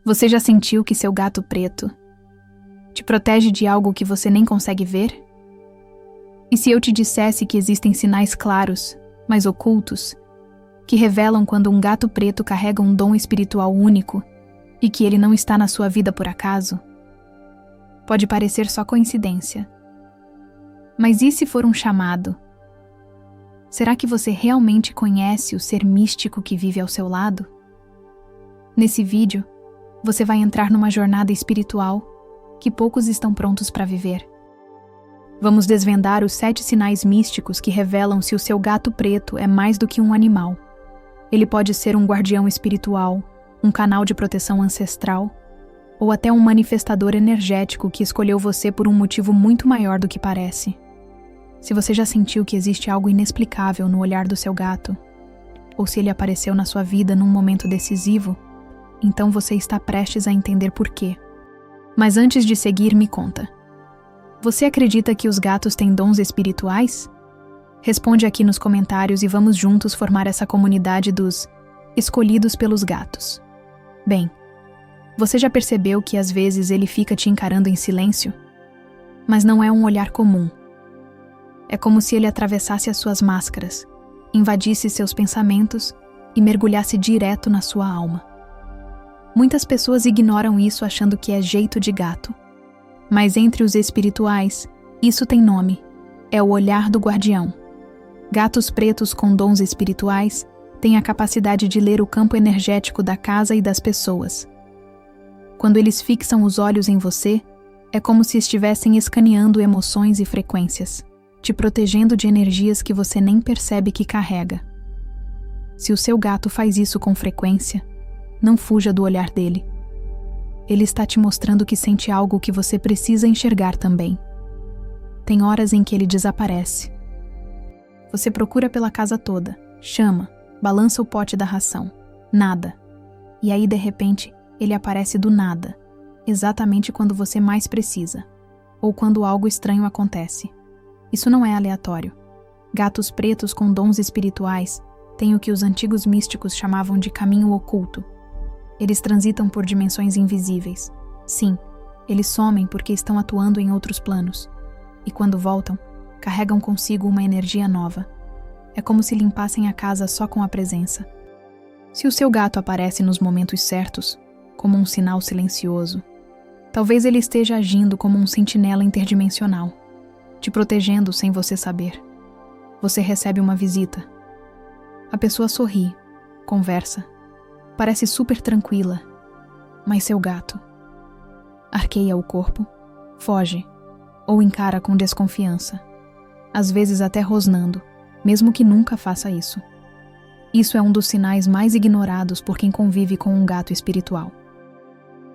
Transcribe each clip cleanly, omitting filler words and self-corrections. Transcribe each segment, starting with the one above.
Você já sentiu que seu gato preto te protege de algo que você nem consegue ver? E se eu te dissesse que existem sinais claros, mas ocultos, que revelam quando um gato preto carrega um dom espiritual único e que ele não está na sua vida por acaso? Pode parecer só coincidência. Mas e se for um chamado? Será que você realmente conhece o ser místico que vive ao seu lado? Nesse vídeo, você vai entrar numa jornada espiritual que poucos estão prontos para viver. Vamos desvendar os 7 sinais místicos que revelam se o seu gato preto é mais do que um animal. Ele pode ser um guardião espiritual, um canal de proteção ancestral, ou até um manifestador energético que escolheu você por um motivo muito maior do que parece. Se você já sentiu que existe algo inexplicável no olhar do seu gato, ou se ele apareceu na sua vida num momento decisivo, então você está prestes a entender por quê. Mas antes de seguir, me conta. Você acredita que os gatos têm dons espirituais? Responde aqui nos comentários e vamos juntos formar essa comunidade dos escolhidos pelos gatos. Bem, você já percebeu que às vezes ele fica te encarando em silêncio? Mas não é um olhar comum. É como se ele atravessasse as suas máscaras, invadisse seus pensamentos e mergulhasse direto na sua alma. Muitas pessoas ignoram isso achando que é jeito de gato. Mas entre os espirituais, isso tem nome. É o olhar do guardião. Gatos pretos com dons espirituais têm a capacidade de ler o campo energético da casa e das pessoas. Quando eles fixam os olhos em você, é como se estivessem escaneando emoções e frequências, te protegendo de energias que você nem percebe que carrega. Se o seu gato faz isso com frequência, não fuja do olhar dele. Ele está te mostrando que sente algo que você precisa enxergar também. Tem horas em que ele desaparece. Você procura pela casa toda, chama, balança o pote da ração. Nada. E aí, de repente, ele aparece do nada, exatamente quando você mais precisa, ou quando algo estranho acontece. Isso não é aleatório. Gatos pretos com dons espirituais têm o que os antigos místicos chamavam de caminho oculto. Eles transitam por dimensões invisíveis. Sim, eles somem porque estão atuando em outros planos. E quando voltam, carregam consigo uma energia nova. É como se limpassem a casa só com a presença. Se o seu gato aparece nos momentos certos, como um sinal silencioso, talvez ele esteja agindo como um sentinela interdimensional, te protegendo sem você saber. Você recebe uma visita. A pessoa sorri, conversa, parece super tranquila, mas seu gato arqueia o corpo, foge ou encara com desconfiança, às vezes até rosnando, mesmo que nunca faça isso. Isso é um dos sinais mais ignorados por quem convive com um gato espiritual.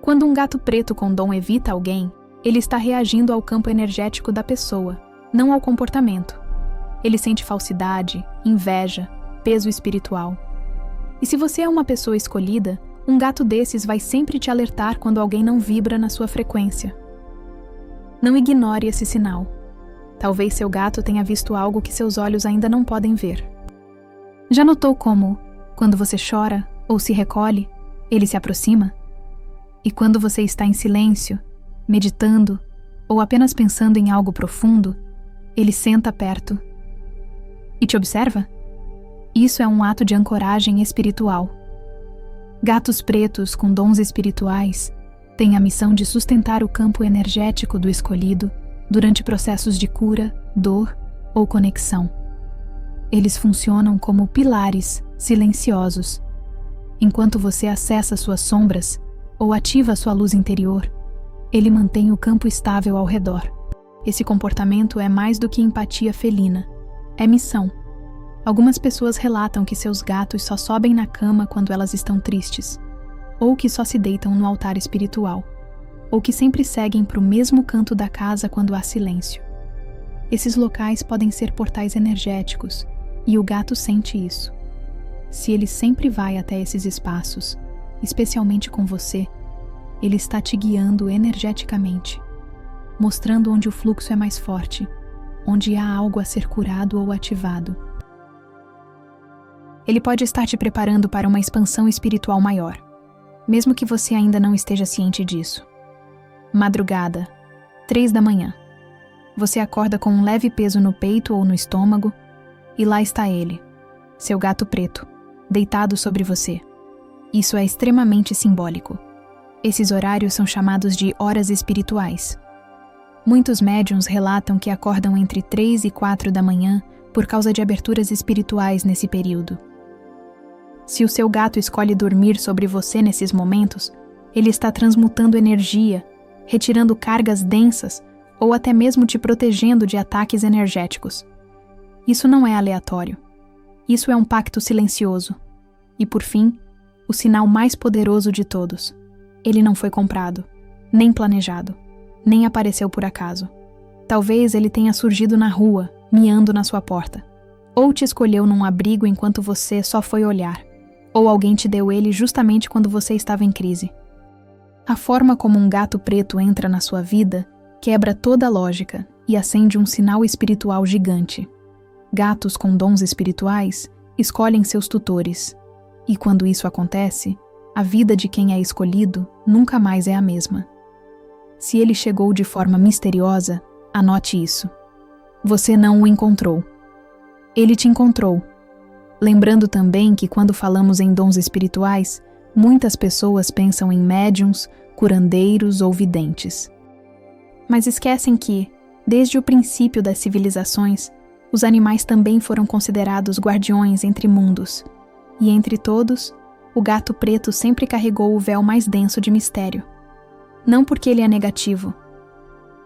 Quando um gato preto com dom evita alguém, ele está reagindo ao campo energético da pessoa, não ao comportamento. Ele sente falsidade, inveja, peso espiritual. E se você é uma pessoa escolhida, um gato desses vai sempre te alertar quando alguém não vibra na sua frequência. Não ignore esse sinal. Talvez seu gato tenha visto algo que seus olhos ainda não podem ver. Já notou como, quando você chora ou se recolhe, ele se aproxima? E quando você está em silêncio, meditando ou apenas pensando em algo profundo, ele senta perto e te observa? Isso é um ato de ancoragem espiritual. Gatos pretos com dons espirituais têm a missão de sustentar o campo energético do escolhido durante processos de cura, dor ou conexão. Eles funcionam como pilares silenciosos. Enquanto você acessa suas sombras ou ativa sua luz interior, ele mantém o campo estável ao redor. Esse comportamento é mais do que empatia felina, é missão. Algumas pessoas relatam que seus gatos só sobem na cama quando elas estão tristes, ou que só se deitam no altar espiritual, ou que sempre seguem para o mesmo canto da casa quando há silêncio. Esses locais podem ser portais energéticos, e o gato sente isso. Se ele sempre vai até esses espaços, especialmente com você, ele está te guiando energeticamente, mostrando onde o fluxo é mais forte, onde há algo a ser curado ou ativado. Ele pode estar te preparando para uma expansão espiritual maior. mesmo que você ainda não esteja ciente disso. Madrugada, 3 da manhã. Você acorda com um leve peso no peito ou no estômago, e lá está ele, seu gato preto, deitado sobre você. Isso é extremamente simbólico. Esses horários são chamados de horas espirituais. Muitos médiuns relatam que acordam entre 3 e 4 da manhã por causa de aberturas espirituais nesse período. Se o seu gato escolhe dormir sobre você nesses momentos, ele está transmutando energia, retirando cargas densas ou até mesmo te protegendo de ataques energéticos. Isso não é aleatório. Isso é um pacto silencioso. E, por fim, o sinal mais poderoso de todos. Ele não foi comprado, nem planejado, nem apareceu por acaso. Talvez ele tenha surgido na rua, miando na sua porta. Ou te escolheu num abrigo enquanto você só foi olhar. Ou alguém te deu ele justamente quando você estava em crise. A forma como um gato preto entra na sua vida quebra toda a lógica e acende um sinal espiritual gigante. Gatos com dons espirituais escolhem seus tutores. E quando isso acontece, a vida de quem é escolhido nunca mais é a mesma. Se ele chegou de forma misteriosa, anote isso. Você não o encontrou. Ele te encontrou. Lembrando também que quando falamos em dons espirituais, muitas pessoas pensam em médiuns, curandeiros ou videntes. Mas esquecem que, desde o princípio das civilizações, os animais também foram considerados guardiões entre mundos. E entre todos, o gato preto sempre carregou o véu mais denso de mistério. Não porque ele é negativo,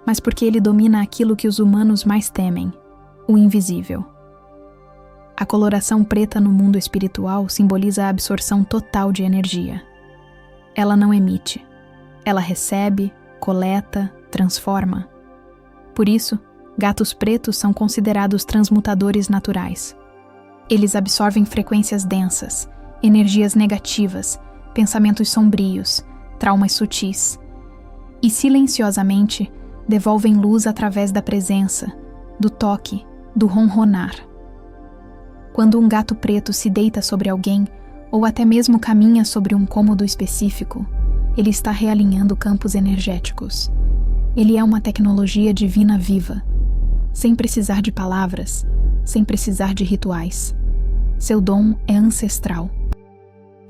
mas porque ele domina aquilo que os humanos mais temem, o invisível. A coloração preta no mundo espiritual simboliza a absorção total de energia. Ela não emite. Ela recebe, coleta, transforma. Por isso, gatos pretos são considerados transmutadores naturais. Eles absorvem frequências densas, energias negativas, pensamentos sombrios, traumas sutis. E silenciosamente devolvem luz através da presença, do toque, do ronronar. Quando um gato preto se deita sobre alguém, ou até mesmo caminha sobre um cômodo específico, ele está realinhando campos energéticos. Ele é uma tecnologia divina viva, sem precisar de palavras, sem precisar de rituais. Seu dom é ancestral.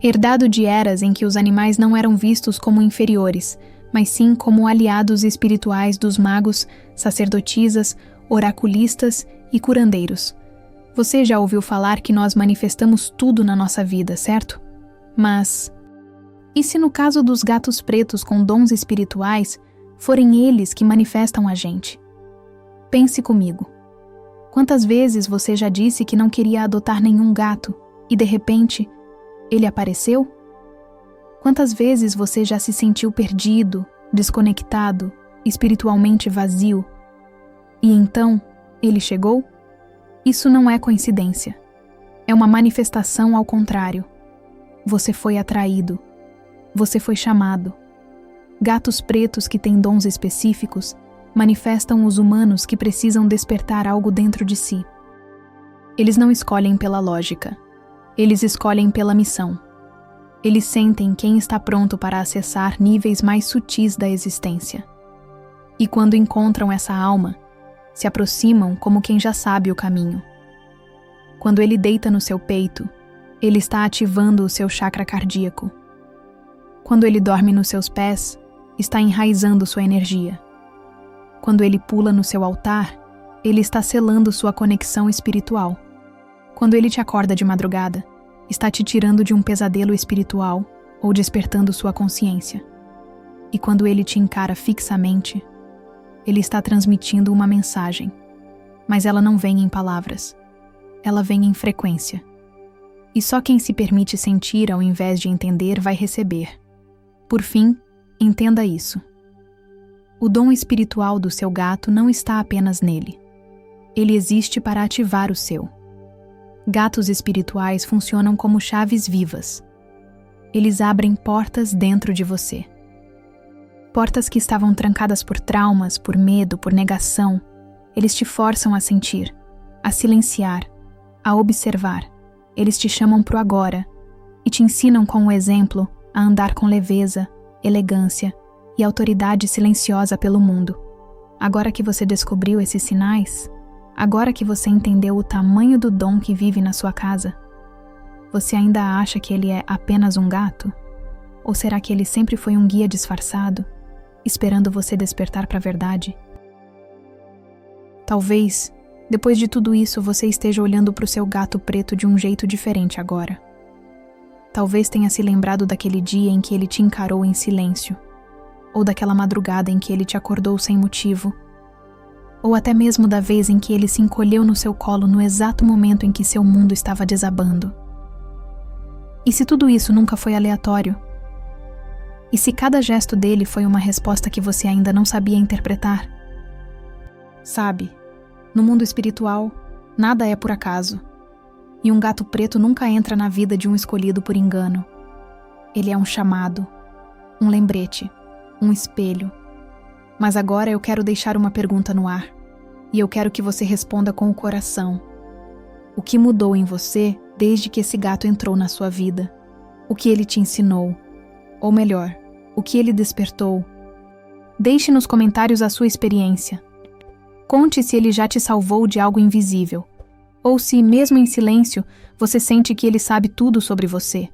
Herdado de eras em que os animais não eram vistos como inferiores, mas sim como aliados espirituais dos magos, sacerdotisas, oraculistas e curandeiros. Você já ouviu falar que nós manifestamos tudo na nossa vida, certo? Mas, e se no caso dos gatos pretos com dons espirituais, forem eles que manifestam a gente? Pense comigo. Quantas vezes você já disse que não queria adotar nenhum gato e, de repente, ele apareceu? Quantas vezes você já se sentiu perdido, desconectado, espiritualmente vazio? E então, ele chegou? Isso não é coincidência. É uma manifestação ao contrário. Você foi atraído. Você foi chamado. Gatos pretos que têm dons específicos manifestam os humanos que precisam despertar algo dentro de si. Eles não escolhem pela lógica. Eles escolhem pela missão. Eles sentem quem está pronto para acessar níveis mais sutis da existência. E quando encontram essa alma, se aproximam como quem já sabe o caminho. Quando ele deita no seu peito, ele está ativando o seu chakra cardíaco. Quando ele dorme nos seus pés, está enraizando sua energia. Quando ele pula no seu altar, ele está selando sua conexão espiritual. Quando ele te acorda de madrugada, está te tirando de um pesadelo espiritual ou despertando sua consciência. E quando ele te encara fixamente, ele está transmitindo uma mensagem, mas ela não vem em palavras, ela vem em frequência. E só quem se permite sentir ao invés de entender vai receber. Por fim, entenda isso. O dom espiritual do seu gato não está apenas nele. Ele existe para ativar o seu. Gatos espirituais funcionam como chaves vivas. Eles abrem portas dentro de você. Portas que estavam trancadas por traumas, por medo, por negação. Eles te forçam a sentir, a silenciar, a observar. Eles te chamam pro agora e te ensinam com o exemplo a andar com leveza, elegância e autoridade silenciosa pelo mundo. Agora que você descobriu esses sinais, agora que você entendeu o tamanho do dom que vive na sua casa, você ainda acha que ele é apenas um gato? Ou será que ele sempre foi um guia disfarçado, esperando você despertar para a verdade? Talvez, depois de tudo isso, você esteja olhando para o seu gato preto de um jeito diferente agora. Talvez tenha se lembrado daquele dia em que ele te encarou em silêncio, ou daquela madrugada em que ele te acordou sem motivo, ou até mesmo da vez em que ele se encolheu no seu colo no exato momento em que seu mundo estava desabando. E se tudo isso nunca foi aleatório? E se cada gesto dele foi uma resposta que você ainda não sabia interpretar? Sabe, no mundo espiritual, nada é por acaso. E um gato preto nunca entra na vida de um escolhido por engano. Ele é um chamado, um lembrete, um espelho. Mas agora eu quero deixar uma pergunta no ar. E eu quero que você responda com o coração. O que mudou em você desde que esse gato entrou na sua vida? O que ele te ensinou? Ou melhor, o que ele despertou? Deixe nos comentários a sua experiência. Conte se ele já te salvou de algo invisível, ou se, mesmo em silêncio, você sente que ele sabe tudo sobre você.